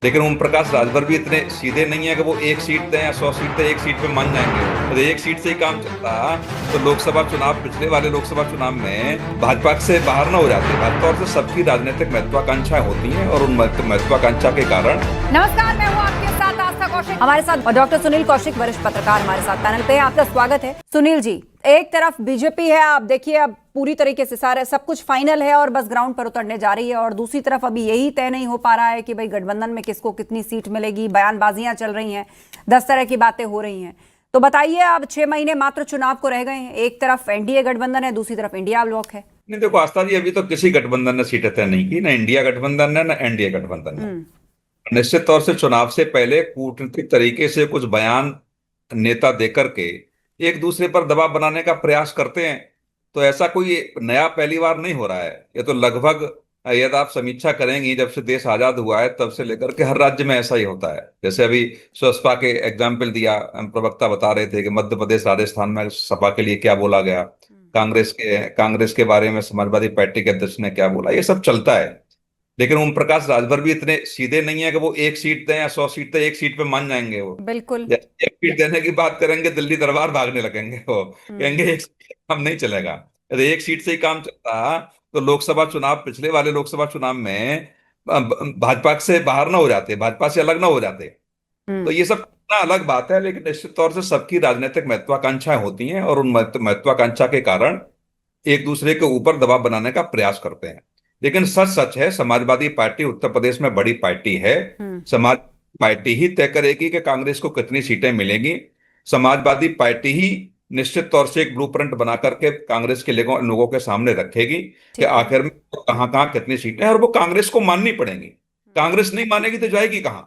लेकिन ओम प्रकाश राजभर भी इतने सीधे नहीं है कि वो एक सीट दें या 100 सीट दें, एक सीट पे मान जाएंगे। तो एक सीट से ही काम चलता तो लोकसभा चुनाव, पिछले वाले लोकसभा चुनाव में भाजपा से बाहर ना हो जाते। भाजपा और सबकी राजनीतिक महत्वाकांक्षाएं होती हैं और उन महत्वाकांक्षा के कारण। नमस्कार, मैं हूं आपके साथ आस्था कौशिक। हमारे साथ डॉक्टर सुनील कौशिक, वरिष्ठ पत्रकार, हमारे साथ पैनल पे। आपका स्वागत है। सुनील जी, एक तरफ बीजेपी है, आप देखिए अब पूरी तरीके से सारे सब कुछ फाइनल है और बस ग्राउंड पर उतरने जा रही है, और दूसरी तरफ अभी यही तय नहीं हो पा रहा है कि भाई गठबंधन में किसको कितनी सीट मिलेगी। बयानबाजियां चल रही हैं, 10 तरह की बातें हो रही हैं। तो बताइए, अब 6 महीने मात्र चुनाव को रह गए हैं। एक तरफ एनडीए गठबंधन है, दूसरी तरफ इंडिया ब्लॉक है। नहीं देखो आस्था जी, अभी तो किसी गठबंधन ने सीटें तय नहीं की, ना इंडिया गठबंधन ने ना एनडीए गठबंधन ने। निश्चित तौर से चुनाव से पहले कूटनीतिक तरीके से कुछ बयान नेता देकर के एक दूसरे पर दबाव बनाने का प्रयास करते हैं। तो ऐसा कोई नया पहली बार नहीं हो रहा है। ये तो लगभग, यदि आप समीक्षा करेंगी, जब से देश आजाद हुआ है तब से लेकर के हर राज्य में ऐसा ही होता है। जैसे अभी सपा के एग्जाम्पल दिया, प्रवक्ता बता रहे थे कि मध्य प्रदेश राजस्थान में सपा के लिए क्या बोला गया, कांग्रेस के बारे में समाजवादी पार्टी के अध्यक्ष ने क्या बोला, ये सब चलता है। लेकिन ओम प्रकाश राजभर भी इतने सीधे नहीं है कि वो एक सीट दें या 100 सीट दें, एक सीट पे मान जाएंगे। वो बिल्कुल एक सीट देने की बात करेंगे, दिल्ली दरबार भागने लगेंगे। वो कहेंगे एक सीट काम नहीं चलेगा। यदि एक सीट से ही काम चलता तो लोकसभा चुनाव, पिछले वाले लोकसभा चुनाव में भाजपा से बाहर ना हो जाते, भाजपा से अलग ना हो जाते। तो ये सब ना अलग बात है, लेकिन निश्चित तौर से सबकी राजनीतिक महत्वाकांक्षाएं होती हैं और उन महत्वाकांक्षा के कारण एक दूसरे के ऊपर दबाव बनाने का प्रयास करते हैं। लेकिन सच सच है, समाजवादी पार्टी उत्तर प्रदेश में बड़ी पार्टी है। समाज पार्टी ही तय करेगी कि कांग्रेस को कितनी सीटें मिलेंगी। समाजवादी पार्टी ही निश्चित तौर से एक ब्लूप्रिंट बना करके कांग्रेस के लोगों के सामने रखेगी कि आखिर में कहां कहां कितनी सीटें हैं, और वो कांग्रेस को माननी पड़ेंगी। कांग्रेस नहीं मानेगी तो जाएगी कहां।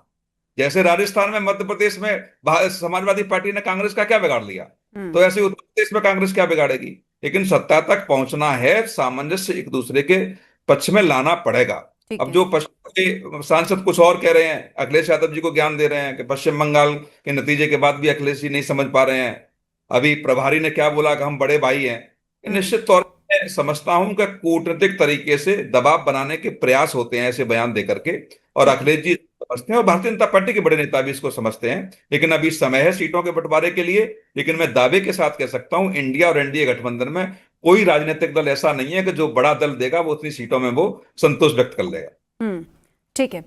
जैसे राजस्थान में, मध्य प्रदेश में समाजवादी पार्टी ने कांग्रेस का क्या बिगाड़ लिया, तो ऐसे उत्तर प्रदेश में कांग्रेस क्या बिगाड़ेगी। लेकिन सत्ता तक पहुंचना है, सामंजस्य एक दूसरे के पक्ष में लाना पड़ेगा। अब जो पश्चिम के सांसद कुछ और कह रहे हैं, अखिलेश यादव जी को ज्ञान दे रहे हैं कि पश्चिम बंगाल के नतीजे के बाद भी अखिलेश जी नहीं समझ पा रहे हैं। अभी प्रभारी ने क्या बोला कि हम बड़े भाई हैं। निश्चित तौर पर समझता हूं कि कूटनीतिक तरीके से दबाव बनाने के प्रयास होते हैं ऐसे बयान देकर के, और अखिलेश जी समझते हैं और भारतीय जनता पार्टी के बड़े नेता भी इसको समझते हैं। लेकिन अभी समय है सीटों के बंटवारे के लिए। लेकिन मैं दावे के साथ कह सकता हूं, इंडिया और एनडीए गठबंधन में कोई राजनीतिक दल ऐसा नहीं है कि जो बड़ा दल देगा वो उतनी सीटों में वो संतोष व्यक्त कर लेगा। ठीक है।